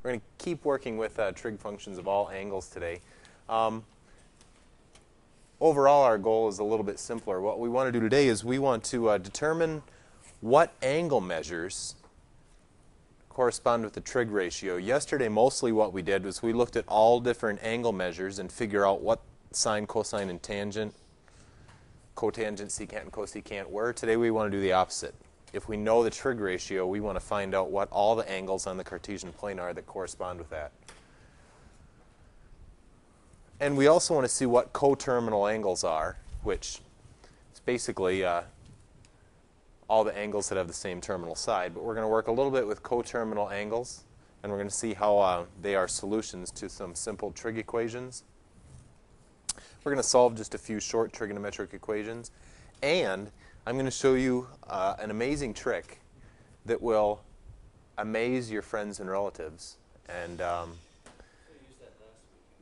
We're going to keep working with trig functions of all angles today. Overall, our goal is a little bit simpler. What we want to do today is we want to determine what angle measures correspond with the trig ratio. Yesterday, mostly what we did was we looked at all different angle measures and figure out what sine, cosine, and tangent, cotangent, secant, and cosecant were. Today, we want to do the opposite. If we know the trig ratio, we want to find out what all the angles on the Cartesian plane are that correspond with that. And we also want to see what coterminal angles are, which is basically all the angles that have the same terminal side. But we're going to work a little bit with coterminal angles, and we're going to see how they are solutions to some simple trig equations. We're going to solve just a few short trigonometric equations, and I'm going to show you an amazing trick that will amaze your friends and relatives. And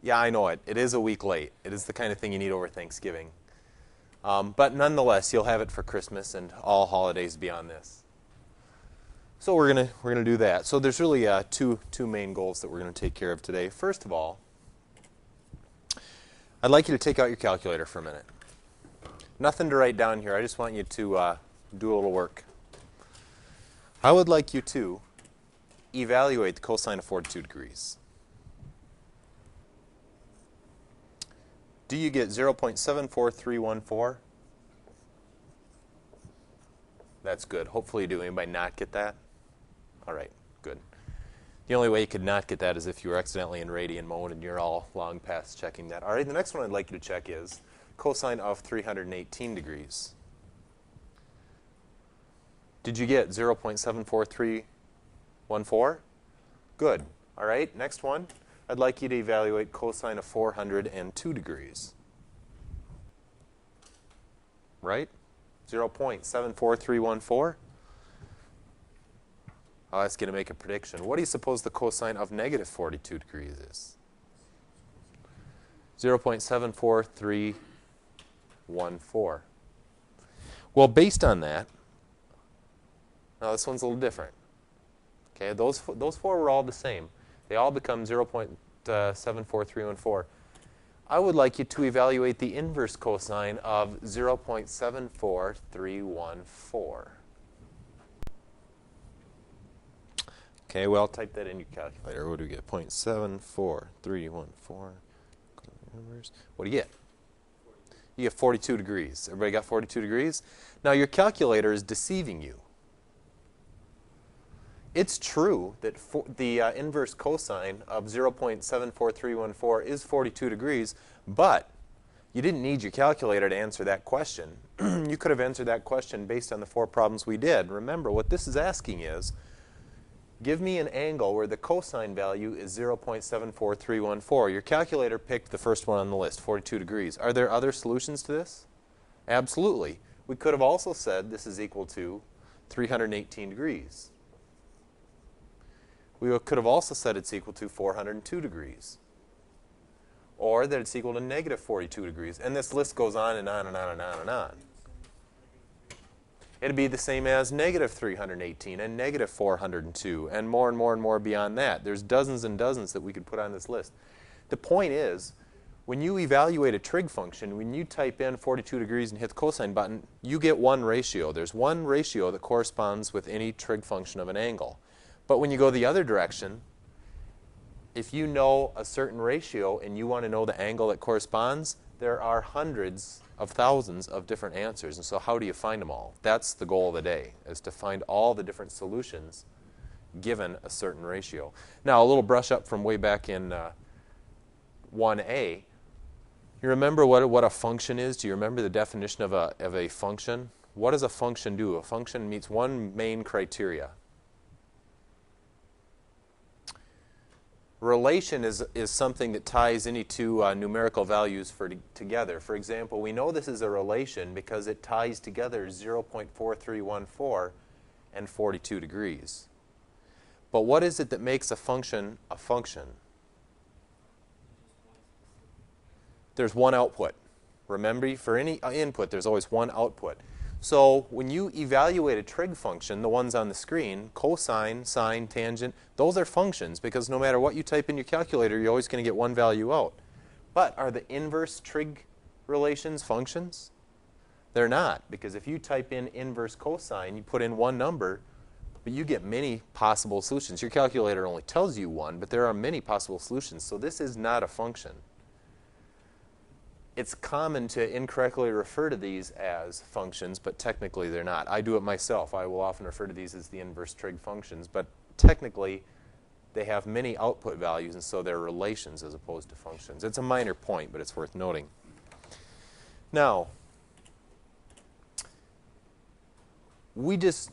yeah, I know it. It is a week late. It is the kind of thing you need over Thanksgiving. But nonetheless, you'll have it for Christmas and all holidays beyond this. So we're gonna do that. So there's really two main goals that we're going to take care of today. First of all, I'd like you to take out your calculator for a minute. Nothing to write down here. I just want you to do a little work. I would like you to evaluate the cosine of 42 degrees. Do you get 0.74314? That's good. Hopefully you do. Anybody not get that? All right, good. The only way you could not get that is if you were accidentally in radian mode and you're all long past checking that. All right, the next one I'd like you to check is cosine of 318 degrees. Did you get 0.74314? Good. All right, next one. I'd like you to evaluate cosine of 402 degrees. Right? 0.74314. I'll ask you to make a prediction. What do you suppose the cosine of negative 42 degrees is? 0.74314. Well, based on that, now this one's a little different. Okay, those four were all the same. They all become 0.74314. I would like you to evaluate the inverse cosine of 0.74314. Okay, well, type that in your calculator. What do we get? 0.74314. What do you get? You get 42 degrees. Everybody got 42 degrees? Now, your calculator is deceiving you. It's true that the inverse cosine of 0.74314 is 42 degrees, but you didn't need your calculator to answer that question. You could have answered that question based on the four problems we did. Remember, what this is asking is, give me an angle where the cosine value is 0.74314. Your calculator picked the first one on the list, 42 degrees. Are there other solutions to this? Absolutely. We could have also said this is equal to 318 degrees. We could have also said it's equal to 402 degrees. Or that it's equal to negative 42 degrees. And this list goes on and on and on and on and on. It'd be the same as negative 318 and negative 402 and more and more and more beyond that. There's dozens and dozens that we could put on this list. The point is, when you evaluate a trig function, when you type in 42 degrees and hit the cosine button, you get one ratio. There's one ratio that corresponds with any trig function of an angle. But when you go the other direction, if you know a certain ratio and you want to know the angle that corresponds, there are hundreds of thousands of different answers. And so how do you find them all? That's the goal of the day, is to find all the different solutions given a certain ratio. Now, a little brush up from way back in 1A. You remember what a function is? Do you remember the definition of a function? What does a function do? A function meets one main criteria. Relation is something that ties any two numerical values together. For example, we know this is a relation because it ties together 0.4314 and 42 degrees. But what is it that makes a function a function? There's one output. Remember, for any input, there's always one output. So when you evaluate a trig function, the ones on the screen, cosine, sine, tangent, those are functions because no matter what you type in your calculator, you're always going to get one value out. But are the inverse trig relations functions? They're not, because if you type in inverse cosine, you put in one number, but you get many possible solutions. Your calculator only tells you one, but there are many possible solutions. So this is not a function. It's common to incorrectly refer to these as functions, but technically they're not. I do it myself. I will often refer to these as the inverse trig functions, but technically they have many output values, and so they're relations as opposed to functions. It's a minor point, but it's worth noting. Now, we just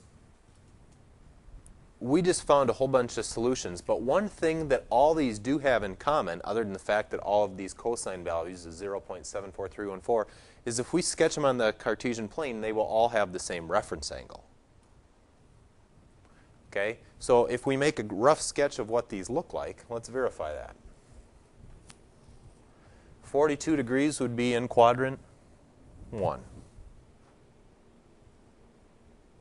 found a whole bunch of solutions, but one thing that all these do have in common, other than the fact that all of these cosine values is 0.74314, is if we sketch them on the Cartesian plane, they will all have the same reference angle. Okay? So if we make a rough sketch of what these look like, let's verify that. 42 degrees would be in quadrant 1.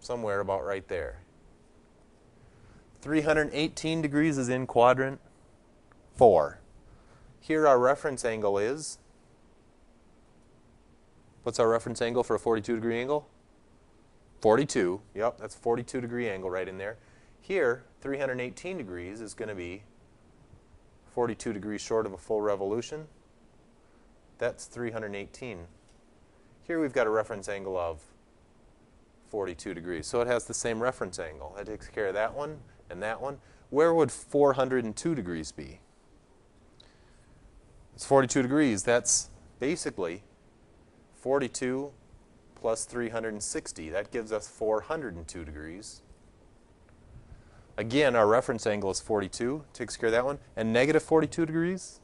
Somewhere about right there. 318 degrees is in quadrant 4. Here our reference angle is, what's our reference angle for a 42 degree angle? 42. Yep, that's a 42 degree angle right in there. Here, 318 degrees is going to be 42 degrees short of a full revolution. That's 318. Here we've got a reference angle of 42 degrees. So it has the same reference angle. That takes care of that one and that one. Where would 402 degrees be? It's 42 degrees. That's basically 42 plus 360. That gives us 402 degrees. Again, our reference angle is 42. Takes care of that one. And negative 42 degrees?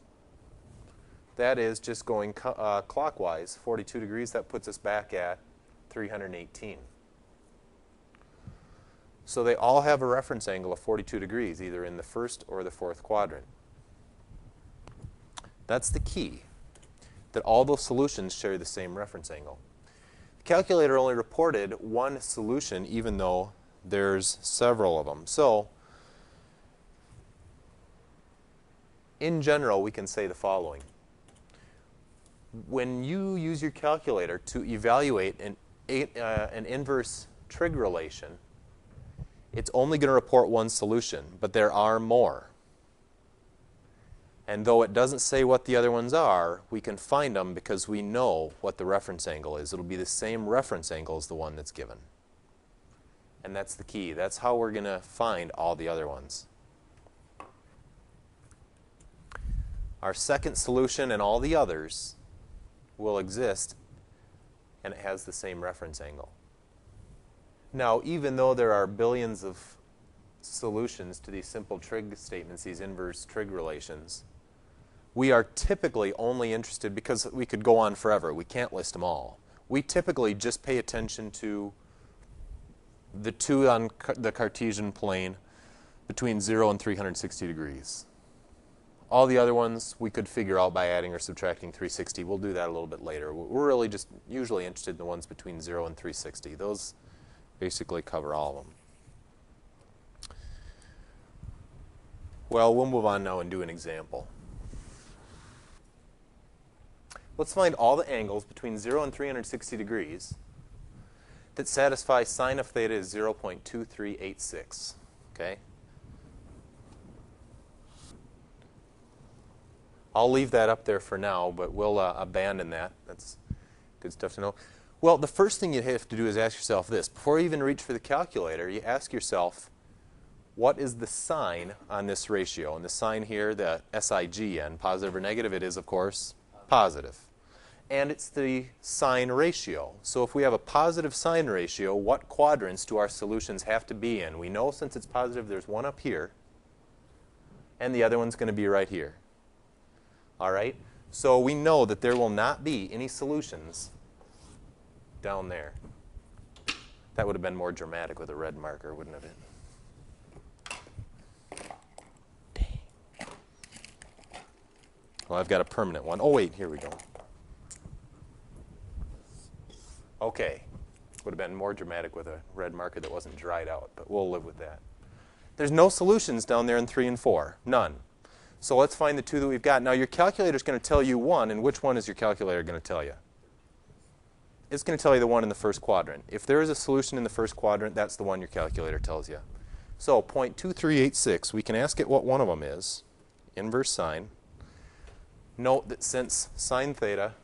That is just going clockwise. 42 degrees. That puts us back at 318. So they all have a reference angle of 42 degrees, either in the first or the fourth quadrant. That's the key, that all those solutions share the same reference angle. The calculator only reported one solution, even though there's several of them. So, in general, we can say the following. When you use your calculator to evaluate an inverse trig relation, it's only going to report one solution, but there are more. And though it doesn't say what the other ones are, we can find them because we know what the reference angle is. It'll be the same reference angle as the one that's given. And that's the key. That's how we're going to find all the other ones. Our second solution and all the others will exist, and it has the same reference angle. Now, even though there are billions of solutions to these simple trig statements, these inverse trig relations, we are typically only interested, because we could go on forever, we can't list them all. We typically just pay attention to the two on the Cartesian plane between 0 and 360 degrees. All the other ones we could figure out by adding or subtracting 360. We'll do that a little bit later. We're really just usually interested in the ones between 0 and 360. Those basically cover all of them. Well, we'll move on now and do an example. Let's find all the angles between 0 and 360 degrees that satisfy sine of theta is 0.2386. Okay? I'll leave that up there for now, but we'll abandon that. That's good stuff to know. Well, the first thing you have to do is ask yourself this. Before you even reach for the calculator, you ask yourself, what is the sign on this ratio? And the sign here, the SIGN, positive or negative, it is, of course, positive. And it's the sign ratio. So if we have a positive sign ratio, what quadrants do our solutions have to be in? We know since it's positive, there's one up here, and the other one's going to be right here. All right? So we know that there will not be any solutions down there. That would have been more dramatic with a red marker, wouldn't it? Dang. Well, I've got a permanent one. Oh, wait, here we go. Okay. Would have been more dramatic with a red marker that wasn't dried out, but we'll live with that. There's no solutions down there in 3 and 4. None. So let's find the two that we've got. Now your calculator is going to tell you one, and which one is your calculator going to tell you? It's going to tell you the one in the first quadrant. If there is a solution in the first quadrant, that's the one your calculator tells you. So 0.2386, we can ask it what one of them is. Inverse sine. Note that since sine theta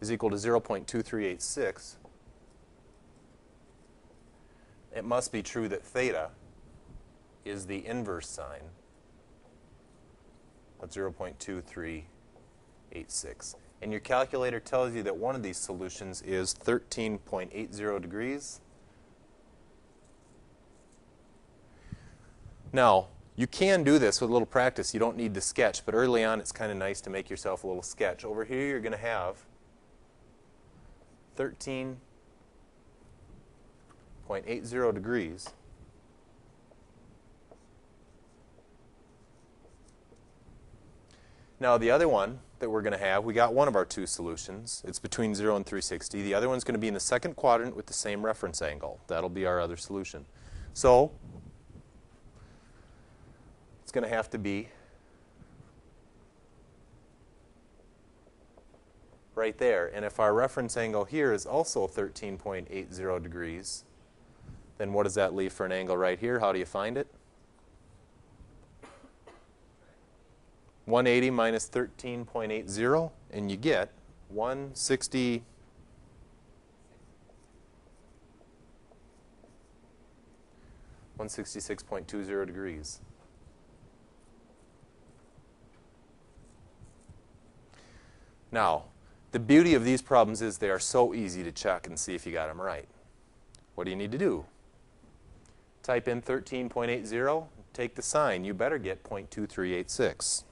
is equal to 0.2386, it must be true that theta is the inverse sine of 0.2386. And your calculator tells you that one of these solutions is 13.80 degrees. Now, you can do this with a little practice. You don't need the sketch, but early on it's kind of nice to make yourself a little sketch. Over here you're going to have 13.80 degrees. Now the other one that we're going to have, we got one of our two solutions. It's between 0 and 360. The other one's going to be in the second quadrant with the same reference angle. That'll be our other solution. So it's going to have to be right there. And if our reference angle here is also 13.80 degrees, then what does that leave for an angle right here? How do you find it? 180 minus 13.80, and you get 166.20 degrees. Now, the beauty of these problems is they are so easy to check and see if you got them right. What do you need to do? Type in 13.80, take the sign. You better get 0.2386.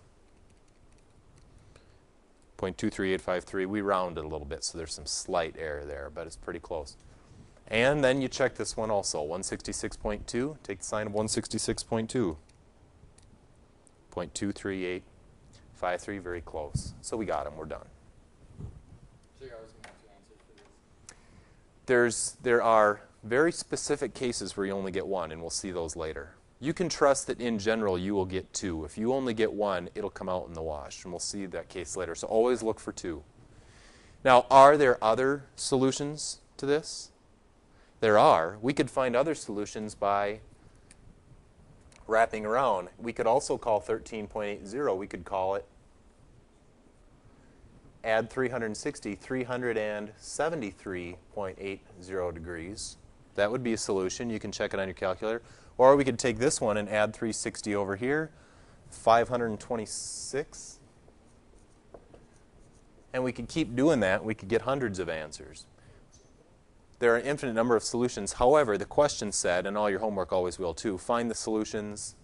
0.23853. We rounded a little bit, so there's some slight error there, but it's pretty close. And then you check this one also, 166.2. Take the sign of 166.2. 0.23853, very close. So we got them. We're done. So you're always going to have two answers for this? There are very specific cases where you only get one, and we'll see those later. You can trust that in general you will get two. If you only get one, it'll come out in the wash, and we'll see that case later. So always look for two. Now, are there other solutions to this? There are. We could find other solutions by wrapping around. We could also call 13.80, we could call it add 360, 373.80 degrees. That would be a solution. You can check it on your calculator. Or we could take this one and add 360 over here, 526. And we could keep doing that. We could get hundreds of answers. There are an infinite number of solutions. However, the question said, and all your homework always will too, find the solutions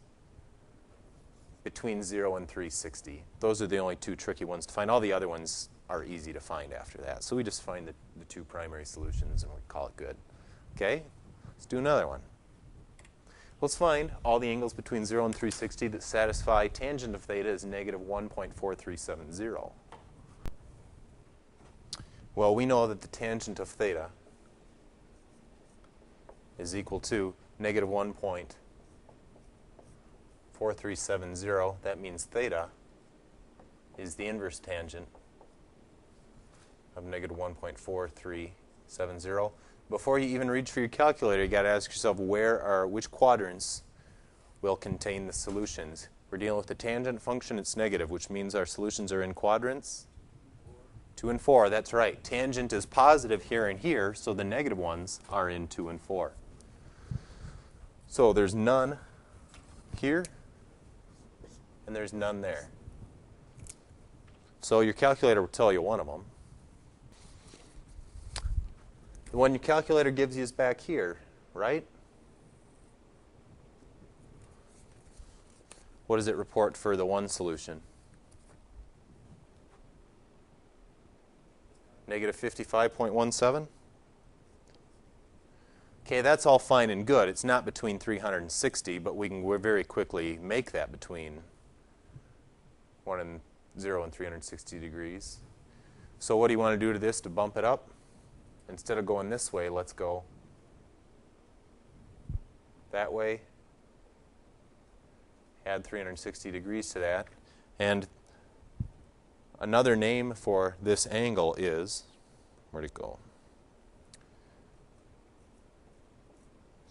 between 0 and 360. Those are the only two tricky ones to find. All the other ones are easy to find after that. So we just find the two primary solutions and we call it good. Okay? Let's do another one. Let's find all the angles between 0 and 360 that satisfy tangent of theta is negative 1.4370. Well, we know that the tangent of theta is equal to negative 1.4370. That means theta is the inverse tangent of negative 1.4370. Before you even reach for your calculator, you got to ask yourself which quadrants will contain the solutions. We're dealing with the tangent function. It's negative, which means our solutions are in quadrants 2 and 4. That's right. Tangent is positive here and here, so the negative ones are in 2 and 4. So there's none here, and there's none there. So your calculator will tell you one of them. The one your calculator gives you is back here, right? What does it report for the one solution? Negative 55.17? Okay, that's all fine and good. It's not between 360, but we can very quickly make that between 0 and 360 degrees. So what do you want to do to this to bump it up? Instead of going this way, let's go that way. Add 360 degrees to that. And another name for this angle is, where'd it go?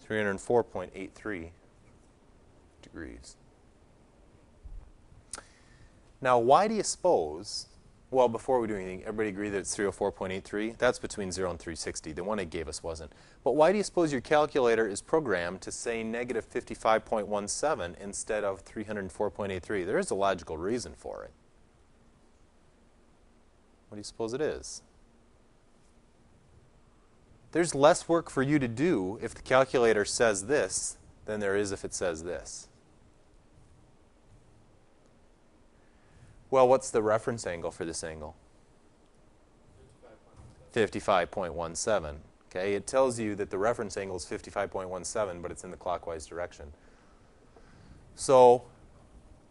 304.83 degrees. Now, why do you suppose, well, before we do anything, everybody agree that it's 304.83? That's between 0 and 360. The one it gave us wasn't. But why do you suppose your calculator is programmed to say negative 55.17 instead of 304.83? There is a logical reason for it. What do you suppose it is? There's less work for you to do if the calculator says this than there is if it says this. Well, what's the reference angle for this angle? 55.17. Okay, it tells you that the reference angle is 55.17, but it's in the clockwise direction. So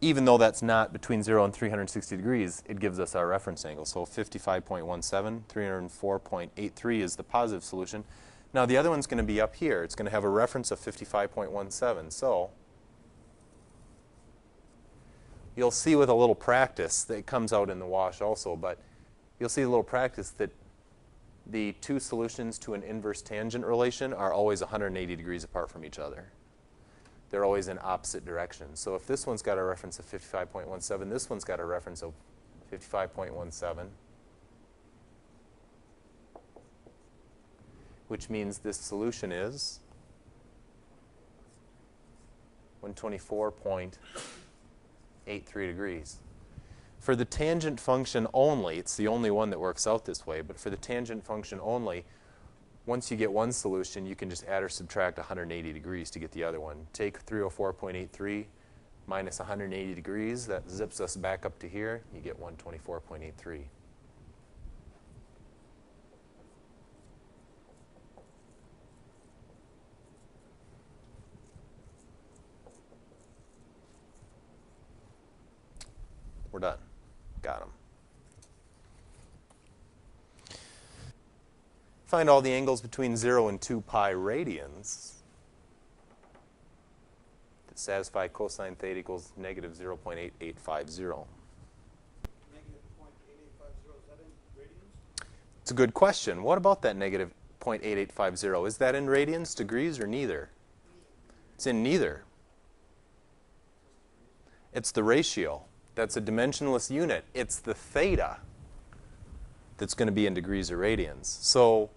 even though that's not between 0 and 360 degrees, it gives us our reference angle. So 55.17, 304.83 is the positive solution. Now the other one's going to be up here. It's going to have a reference of 55.17. So you'll see with a little practice that it comes out in the wash also, but you'll see a little practice that the two solutions to an inverse tangent relation are always 180 degrees apart from each other. They're always in opposite directions. So if this one's got a reference of 55.17, this one's got a reference of 55.17, which means this solution is 124.83 degrees. For the tangent function only, it's the only one that works out this way, but for the tangent function only, once you get one solution, you can just add or subtract 180 degrees to get the other one. Take 304.83 minus 180 degrees. That zips us back up to here. You get 124.83. We're done. Got them. Find all the angles between 0 and 2 pi radians that satisfy cosine theta equals negative 0.8850. Negative 0.8850, is that in radians? It's a good question. What about that negative 0.8850? Is that in radians, degrees, or neither? It's in neither. It's the ratio. That's a dimensionless unit. It's the theta that's going to be in degrees or radians. So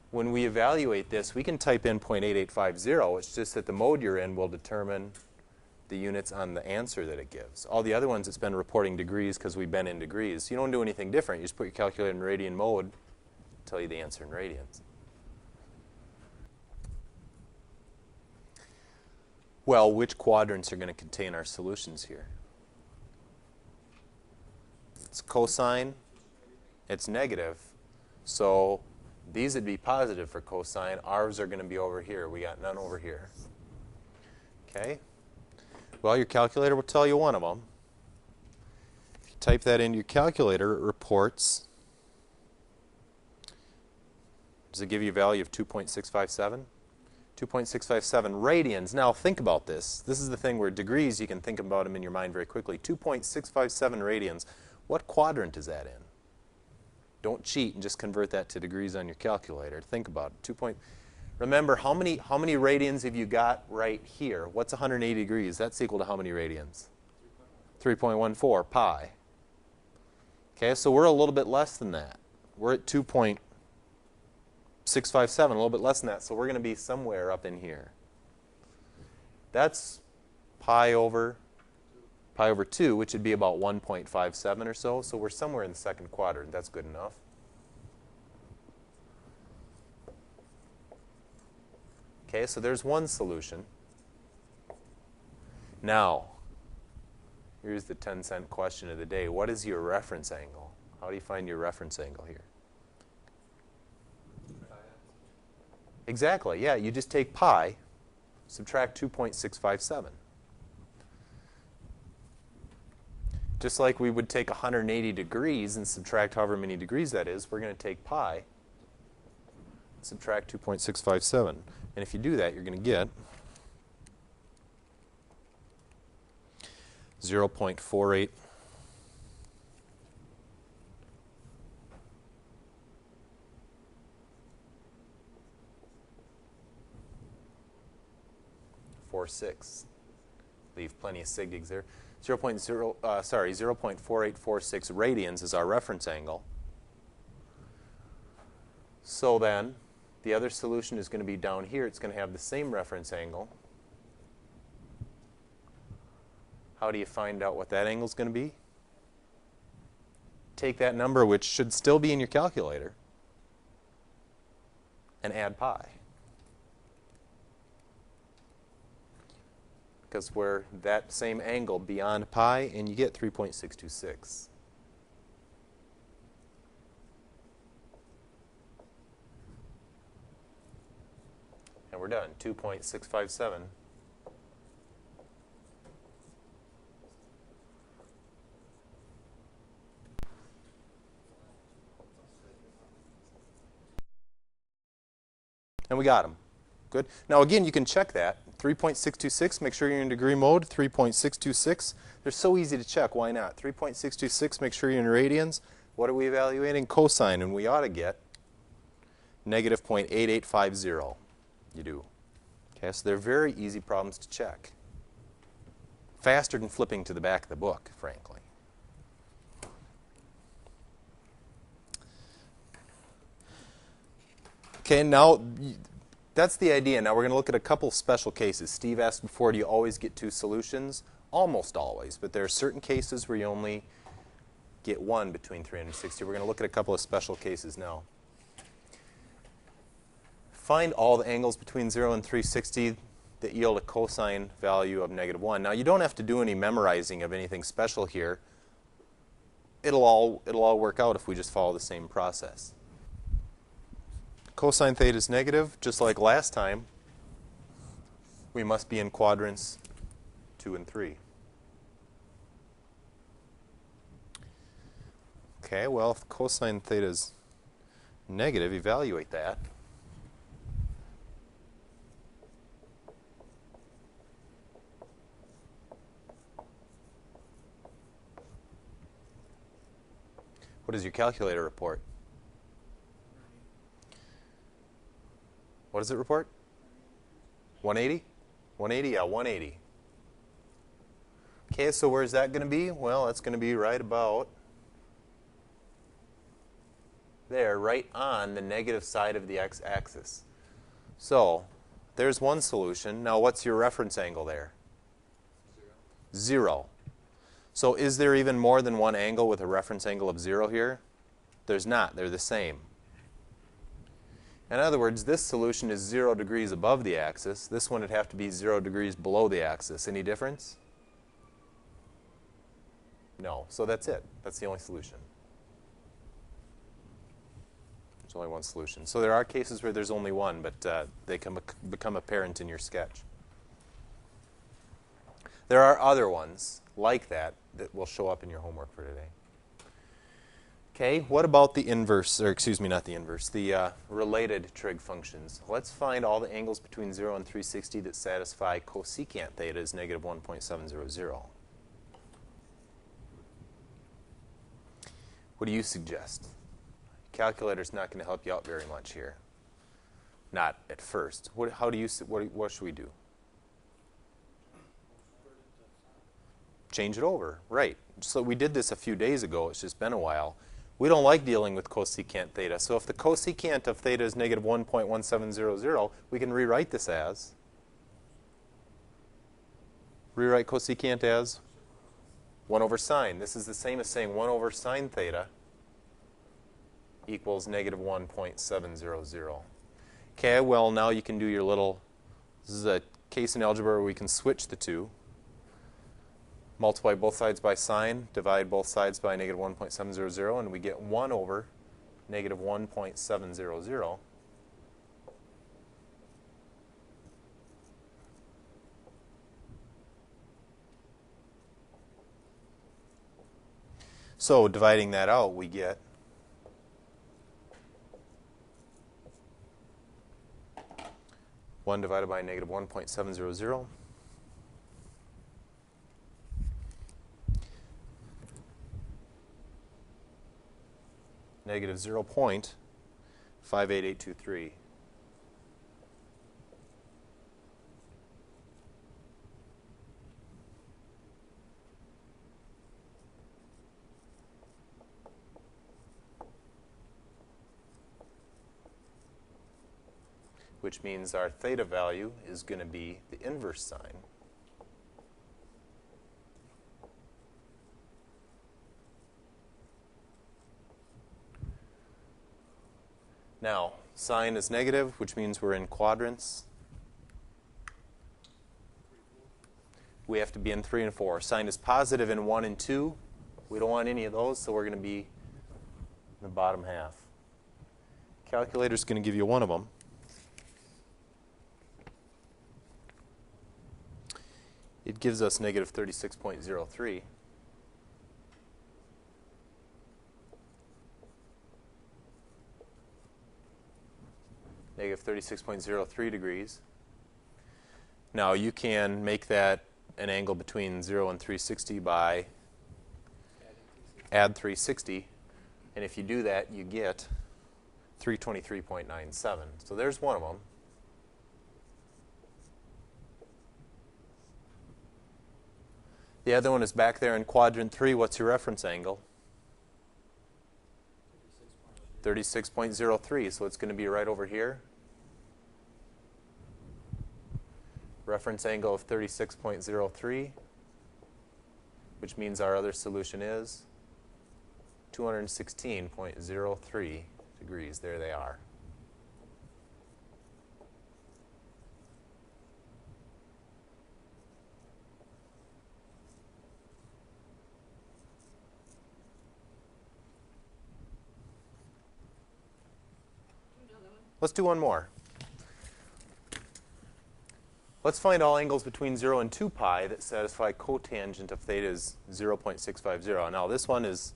when we evaluate this, we can type in 0.8850. It's just that the mode you're in will determine the units on the answer that it gives. All the other ones, it's been reporting degrees because we've been in degrees. You don't do anything different. You just put your calculator in radian mode, tell you the answer in radians. Well, which quadrants are going to contain our solutions here? It's cosine, it's negative, so these would be positive for cosine. Ours are going to be over here. We got none over here. Okay? Well, your calculator will tell you one of them. If you type that into your calculator, it reports. Does it give you a value of 2.657? 2.657 radians. Now think about this. This is the thing where degrees, you can think about them in your mind very quickly. 2.657 radians. What quadrant is that in? Don't cheat and just convert that to degrees on your calculator. Think about it. Remember, how many radians have you got right here? What's 180 degrees? That's equal to how many radians? 3.14 pi. Okay, so we're a little bit less than that. We're at 2.657, a little bit less than that. So we're going to be somewhere up in here. That's pi over 2, which would be about 1.57 or so. So we're somewhere in the second quadrant. That's good enough. Okay, so there's one solution. Now, here's the 10-cent question of the day. What is your reference angle? How do you find your reference angle here? Exactly, yeah. You just take pi, subtract 2.657. Just like we would take 180 degrees and subtract however many degrees that is, we're going to take pi and subtract 2.657. And if you do that, you're going to get 0.48 0.4846. Leave plenty of sig gigs there. 0.4846 radians is our reference angle. So then, the other solution is going to be down here. It's going to have the same reference angle. How do you find out what that angle is going to be? Take that number, which should still be in your calculator, and add pi. Because we're that same angle beyond pi, and you get 3.626. And we're done. 2.657. And we got them. Good. Now again, you can check that. 3.626, make sure you're in degree mode. 3.626. They're so easy to check. Why not? 3.626, make sure you're in radians. What are we evaluating? Cosine. And we ought to get negative 0.8850. You do. Okay, so they're very easy problems to check. Faster than flipping to the back of the book, frankly. Okay, now that's the idea. Now we're going to look at a couple special cases. Steve asked before, do you always get two solutions? Almost always, but there are certain cases where you only get one between 360. We're going to look at a couple of special cases now. Find all the angles between 0 and 360 that yield a cosine value of -1. Now you don't have to do any memorizing of anything special here. It'll all work out if we just follow the same process. Cosine theta is negative, just like last time. We must be in quadrants 2 and 3. Okay, well, if cosine theta is negative, evaluate that. What does your calculator report? What does it report? 180? 180? Yeah, 180. Okay, so where's that going to be? Well, that's going to be right about there, right on the negative side of the x-axis. So, there's one solution. Now, what's your reference angle there? 0. So, is there even more than one angle with a reference angle of 0 here? There's not. They're the same. In other words, this solution is 0 degrees above the axis. This one would have to be 0 degrees below the axis. Any difference? No. So that's it. That's the only solution. There's only one solution. So there are cases where there's only one, but they can become apparent in your sketch. There are other ones like that that will show up in your homework for today. Okay, what about the inverse, or excuse me, not the inverse, the related trig functions? Let's find all the angles between 0 and 360 that satisfy cosecant theta is -1.700. What do you suggest? Calculator's not going to help you out very much here. Not at first. What should we do? Change it over, right. So we did this a few days ago. It's just been a while. We don't like dealing with cosecant theta. So if the cosecant of theta is -1.1700, we can rewrite this as, rewrite cosecant as 1 over sine. This is the same as saying 1 over sine theta equals -1.700. Okay, well, now you can do your little, this is a case in algebra where we can switch the two. Multiply both sides by sine, divide both sides by -1.700, and we get 1 over -1.700. So dividing that out, we get (1 divided by negative 1.700) negative 0.58823. Which means our theta value is going to be the inverse sine now. Sine is negative, which means we're in quadrants. We have to be in 3 and 4. Sine is positive in 1 and 2. We don't want any of those, so we're going to be in the bottom half. Calculator's going to give you one of them. It gives us negative 36.03. Negative 36.03 degrees. Now you can make that an angle between 0 and 360 by add 360. And if you do that, you get 323.97. So there's one of them. The other one is back there in quadrant 3. What's your reference angle? 36.03. So it's going to be right over here. Reference angle of 36.03, which means our other solution is 216.03 degrees. There they are. Let's do one more. Let's find all angles between 0 and 2 pi that satisfy cotangent of theta is 0.650. Now this one is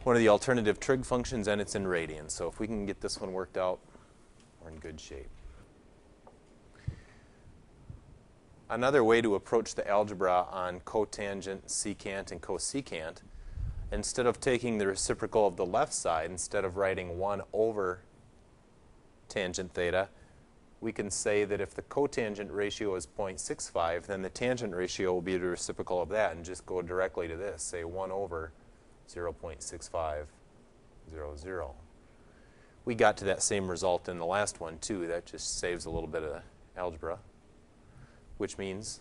one of the alternative trig functions, and it's in radians. So if we can get this one worked out, we're in good shape. Another way to approach the algebra on cotangent, secant, and cosecant, instead of taking the reciprocal of the left side, instead of writing 1 over tangent theta, we can say that if the cotangent ratio is 0.65, then the tangent ratio will be the reciprocal of that, and just go directly to this, say 1 over 0.6500. We got to that same result in the last one too. That just saves a little bit of algebra, which means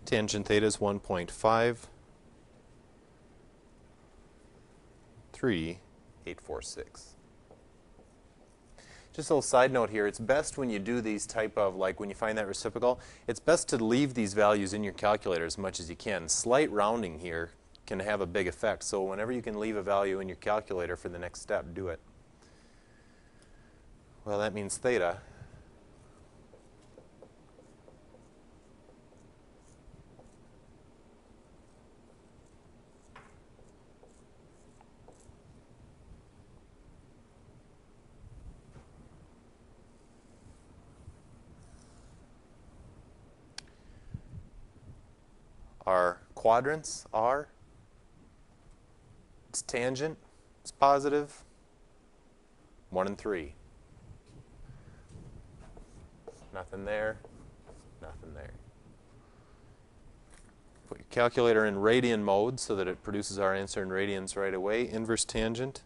tangent theta is 1.53846. Just a little side note here, it's best when you do these type of, like when you find that reciprocal, it's best to leave these values in your calculator as much as you can. Slight rounding here can have a big effect, so whenever you can leave a value in your calculator for the next step, do it. Well, that means theta our quadrants are, its tangent is positive, 1 and 3. Nothing there, nothing there. Put your calculator in radian mode so that it produces our answer in radians right away. Inverse tangent,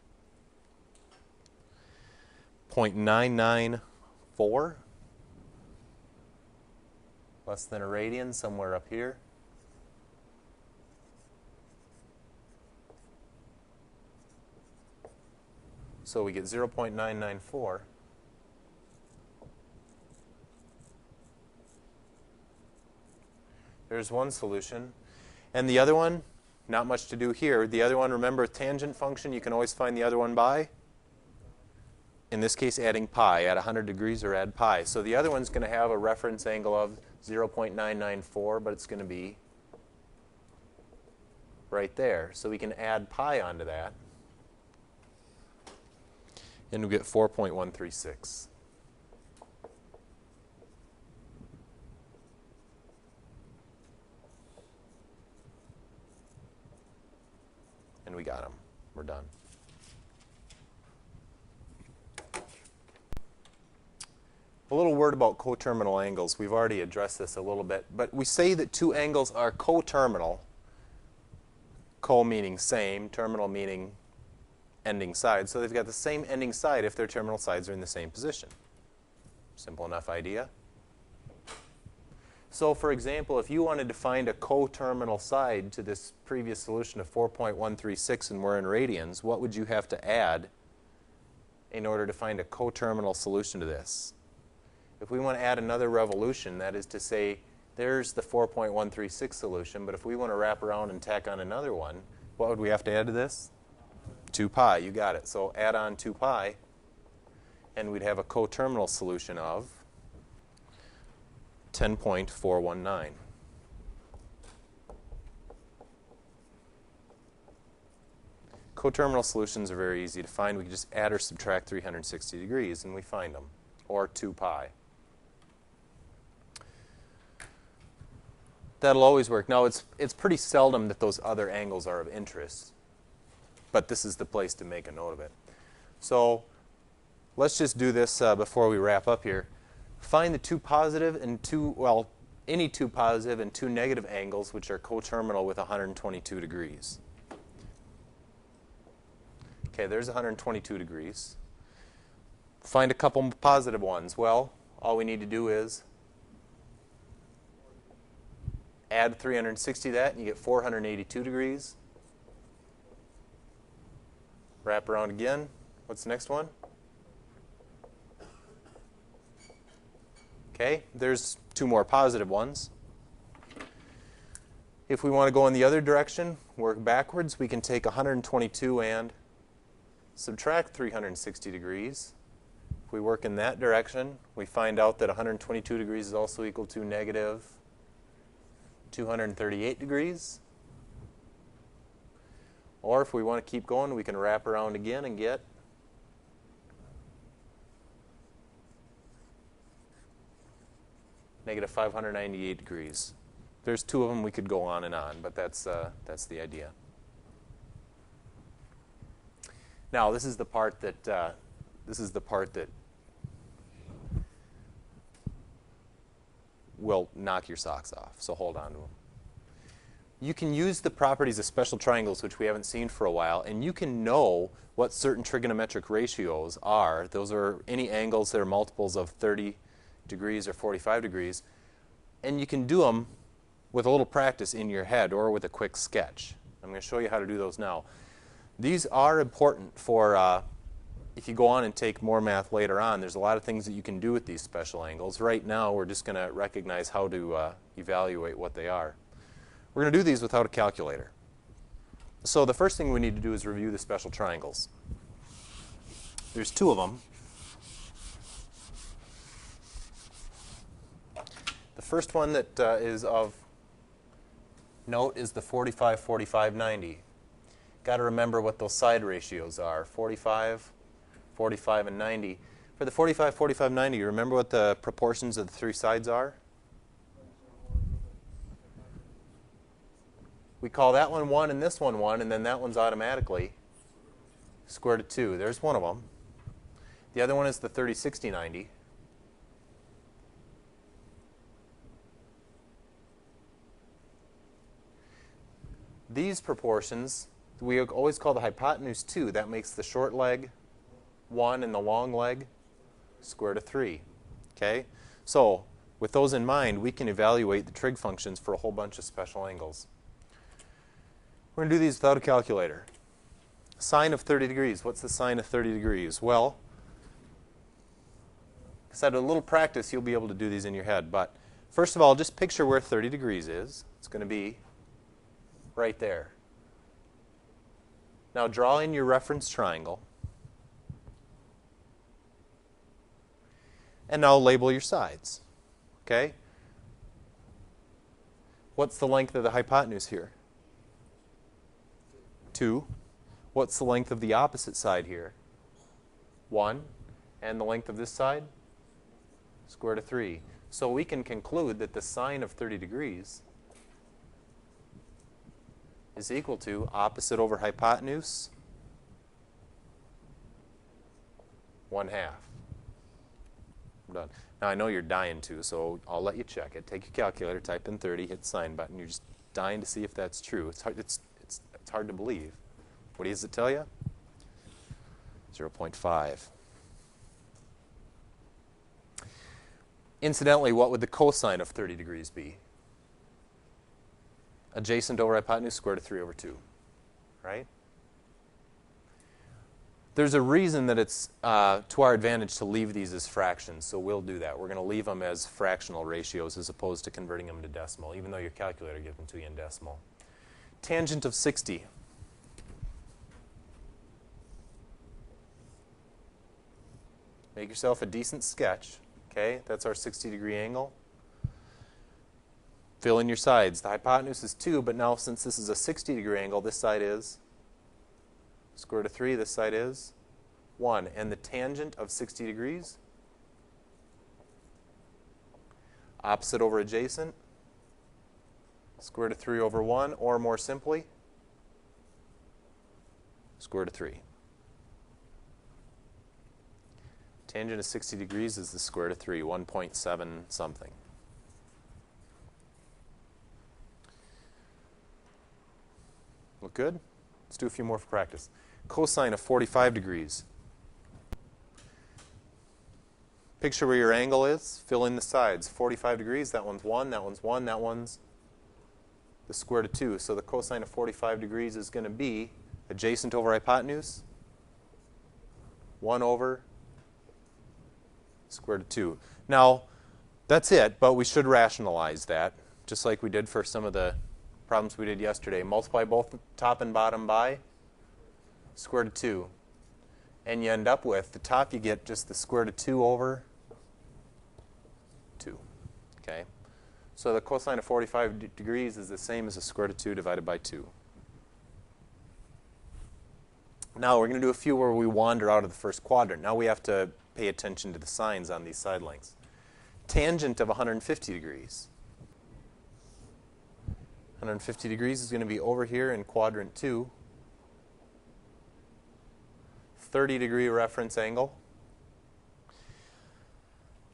0.994, less than a radian, somewhere up here. So we get 0.994. There's one solution. And the other one, Not much to do here. The other one, remember, tangent function, you can always find the other one by, in this case, adding pi. Add 100 degrees or add pi. So the other one's going to have a reference angle of 0.994, but it's going to be right there. So we can add pi onto that, and we get 4.136. And we got them. We're done. A little word about coterminal angles. We've already addressed this a little bit, but we say that two angles are coterminal. Co meaning same, terminal meaning ending side. So they've got the same ending side if their terminal sides are in the same position. Simple enough idea. So for example, if you wanted to find a coterminal side to this previous solution of 4.136 and we're in radians, what would you have to add in order to find a coterminal solution to this? If we want to add another revolution, that is to say, there's the 4.136 solution, but if we want to wrap around and tack on another one, what would we have to add to this? 2 pi, you got it. So add on 2 pi, and we'd have a coterminal solution of 10.419. Coterminal solutions are very easy to find. We can just add or subtract 360 degrees, and we find them, or 2 pi. That'll always work. Now, it's pretty seldom that those other angles are of interest, but this is the place to make a note of it. So let's just do this before we wrap up here. Find the two positive and any two positive and two negative angles which are coterminal with 122 degrees. Okay, there's 122 degrees. Find a couple positive ones. Well, all we need to do is add 360 to that, and you get 482 degrees. Wrap around again. What's the next one? Okay, there's two more positive ones. If we want to go in the other direction, work backwards, we can take 122 and subtract 360 degrees. If we work in that direction, we find out that 122 degrees is also equal to negative 238 degrees. Or if we want to keep going, we can wrap around again and get negative 598 degrees. There's two of them. We could go on and on, but that's the idea. Now, this is the part that will knock your socks off. So hold on to them. You can use the properties of special triangles, which we haven't seen for a while, and you can know what certain trigonometric ratios are. Those are any angles that are multiples of 30 degrees or 45 degrees, and you can do them with a little practice in your head or with a quick sketch. I'm going to show you how to do those now. These are important for if you go on and take more math later on. There's a lot of things that you can do with these special angles. Right now, we're just going to recognize how to evaluate what they are. We're going to do these without a calculator. So the first thing we need to do is review the special triangles. There's two of them. The first one that is of note is the 45, 45, 90. Got to remember what those side ratios are, 45, 45, and 90. For the 45, 45, 90, you remember what the proportions of the three sides are? We call that one 1 and this one 1, and then that one's automatically square root of 2. There's one of them. The other one is the 30, 60, 90. These proportions, we always call the hypotenuse 2. That makes the short leg 1 and the long leg square root of 3. Okay? So, with those in mind, we can evaluate the trig functions for a whole bunch of special angles. We're going to do these without a calculator. Sine of 30 degrees. What's the sine of 30 degrees? Well, because I had a little practice, you'll be able to do these in your head. But first of all, just picture where 30 degrees is. It's going to be right there. Now draw in your reference triangle. And now label your sides. Okay? What's the length of the hypotenuse here? 2. What's the length of the opposite side here? 1. And the length of this side? Square root of 3. So we can conclude that the sine of 30 degrees is equal to opposite over hypotenuse 1/2. I'm done. Now I know you're dying to, so I'll let you check it. Take your calculator, type in 30, hit the sign button. You're just dying to see if that's true. It's hard to believe. What does it tell you? 0.5. Incidentally, what would the cosine of 30 degrees be? Adjacent over hypotenuse, square root of 3 over 2. Right? There's a reason that it's to our advantage to leave these as fractions, so we'll do that. We're going to leave them as fractional ratios as opposed to converting them to decimal, even though your calculator gives them to you in decimal. Tangent of 60. Make yourself a decent sketch. Okay, that's our 60-degree angle. Fill in your sides. The hypotenuse is 2, but now since this is a 60-degree angle, this side is square root of 3, this side is 1. And the tangent of 60 degrees, opposite over adjacent, square root of 3 over 1, or more simply, square root of 3. Tangent of 60 degrees is the square root of 3, 1.7 something. Look good? Let's do a few more for practice. Cosine of 45 degrees. Picture where your angle is. Fill in the sides. 45 degrees, that one's 1, that one's 1, that one's the square root of 2. So the cosine of 45 degrees is going to be adjacent over hypotenuse, 1 over square root of 2. Now, that's it, but we should rationalize that, just like we did for some of the problems we did yesterday. Multiply both top and bottom by square root of 2. And you end up with, the top you get just the square root of 2 over 2. Okay? So the cosine of 45 degrees is the same as the square root of 2 divided by 2. Now we're going to do a few where we wander out of the first quadrant. Now we have to pay attention to the signs on these side lengths. Tangent of 150 degrees. 150 degrees is going to be over here in quadrant 2. 30-degree reference angle.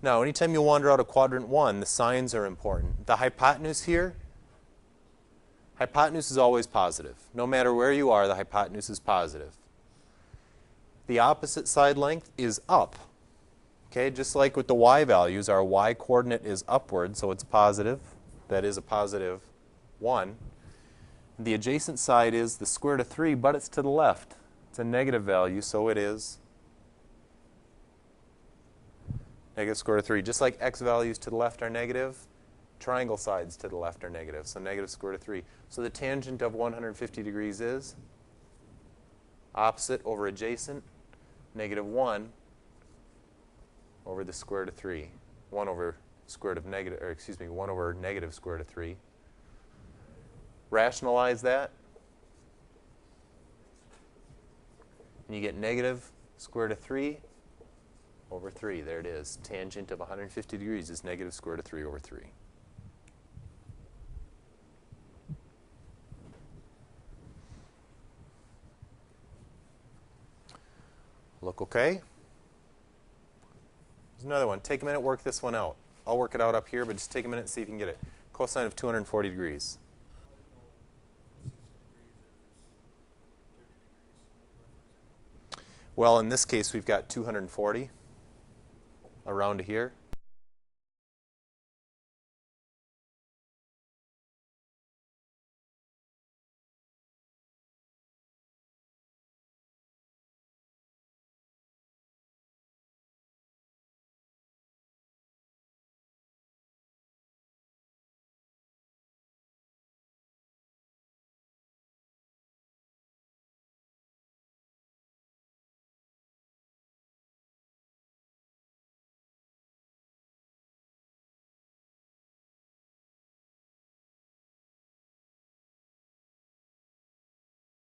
Now, anytime you wander out of quadrant 1, the signs are important. The hypotenuse here, hypotenuse is always positive. No matter where you are, the hypotenuse is positive. The opposite side length is up. Okay, just like with the y values, our y coordinate is upward, so it's positive. That is a positive 1. The adjacent side is the square root of 3, but it's to the left. It's a negative value, so it is negative square root of 3. Just like x values to the left are negative, triangle sides to the left are negative, so negative square root of 3. So the tangent of 150 degrees is opposite over adjacent, negative 1 over the square root of 3. 1 over square root of negative, or excuse me, 1 over negative square root of 3. Rationalize that, and you get negative square root of 3 over 3. There it is. Tangent of 150 degrees is negative square root of 3 over 3. Look okay? There's another one. Take a minute, work this one out. I'll work it out up here, but just take a minute and see if you can get it. Cosine of 240 degrees. Well, in this case, we've got 240 around here.